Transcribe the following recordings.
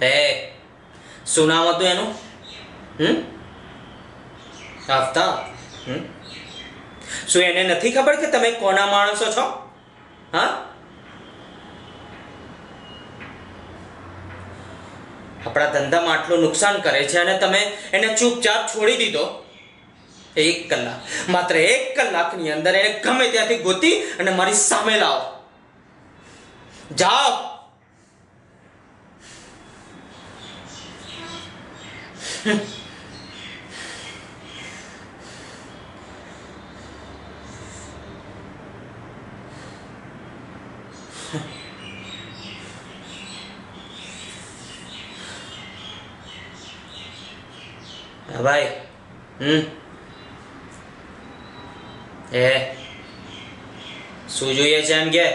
એ શું નામ હતું એનું? હમ આફતાબ. શું એને નથી ખબર કે તમે કોના માણસો છો? હા, આપણા ધંધામાં આટલું નુકસાન કરે છે અને તમે એને ચૂપચાપ છોડી દીધો. 1 કલાક, માત્ર 1 કલાકની અંદર એને ગમે ત્યાંથી ગોતી અને મારી સામે લાવો. જાઓ. હા ભાઈ. એ શું જોઈએ છે એમ કે?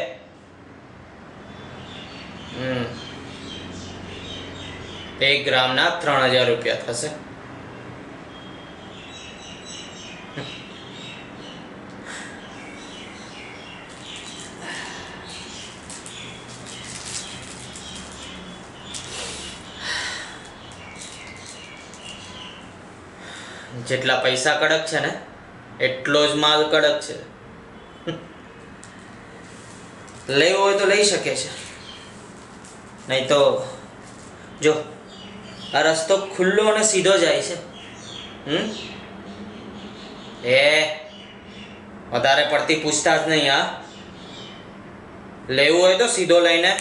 1 ગ્રામના 3000 રૂપિયા થશે. જેટલા પૈસા કડક છે ને એટલો જ માલ કડક છે. લેવો હોય તો લઈ શકે છે, નહીં તો જો આ રસ્તો ખુલ્લો અને સીધો જાય છે. એ વધારે પડતી પૂછતાછ નહીં. હા, લેવું હોય તો સીધો લઈને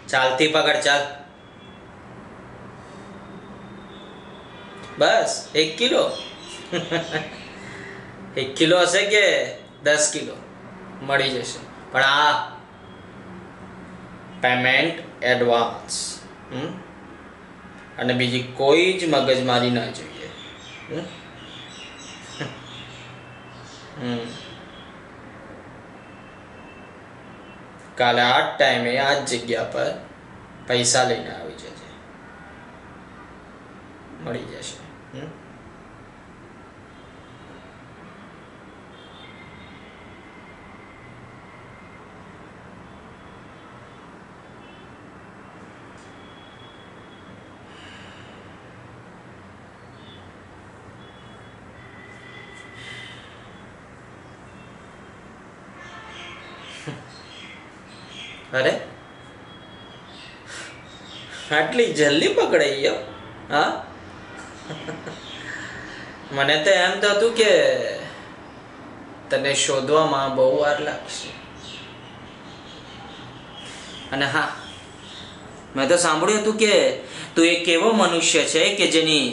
ચાલતી પકડ. ચાલ. બસ 1 કિલો. 1 કિલો હશે કે 10 કિલો મળી જશે, પણ આ પેમેન્ટ એડવાન્સ. અને બીજી કોઈ જ મગજમારી ના જોઈએ. કાલે આ જ ટાઈમે આ જ જગ્યા પર પૈસા લઈને આવી જજે. મળી જશે. અરે આટલી જલ્દી પકડાઈ ગયો? હા, મને તો એમ તો હતું કે તને શોધવામાં બહુ વાર લાગશે. અને હા, મેં તો સાંભળ્યું હતું કે તું એક એવો મનુષ્ય છે કે જેની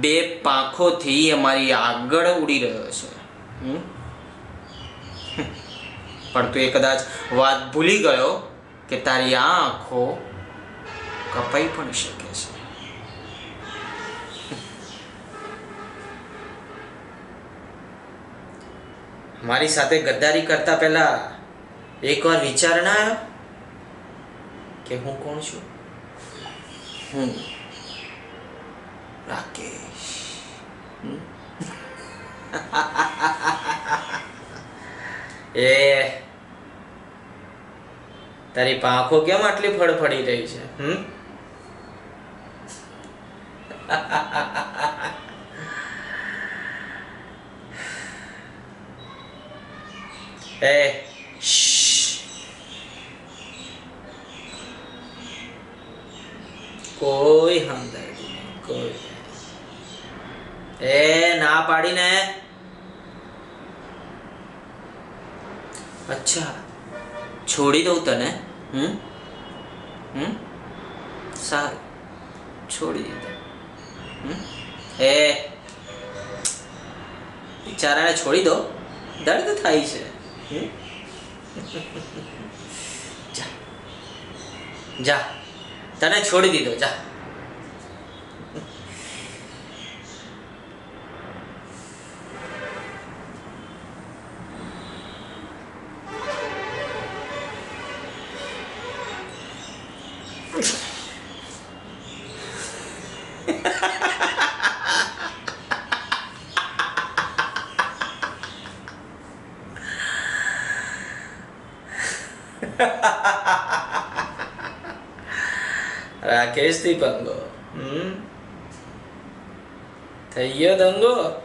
2 પાંખોથી અમારી આગળ ઉડી રહ્યો છે. પણ તું એ કદાચ વાત ભૂલી ગયો કે તારી આ આંખો કપાઈ પણ શકે છે. મારી સાથે ગદ્દારી કરતા પહેલા એકવાર વિચાર ના આવ્યો કે હું કોણ છું? હું રાકેશ. એ તારી પાંખો કેમ આટલી ફડફડી રહી છે? એ કોઈ હમદર્દી નહીં, કોઈ. એ ના પાડીને. અચ્છા, છોડી દઉં તને? સારું, છોડી દીધો. એ બિચારાને છોડી દો, દર્દ થાય છે. જા જા, તને છોડી દીધો, જા. રાકેશથી પંગો. થઈ ગયો દંગો.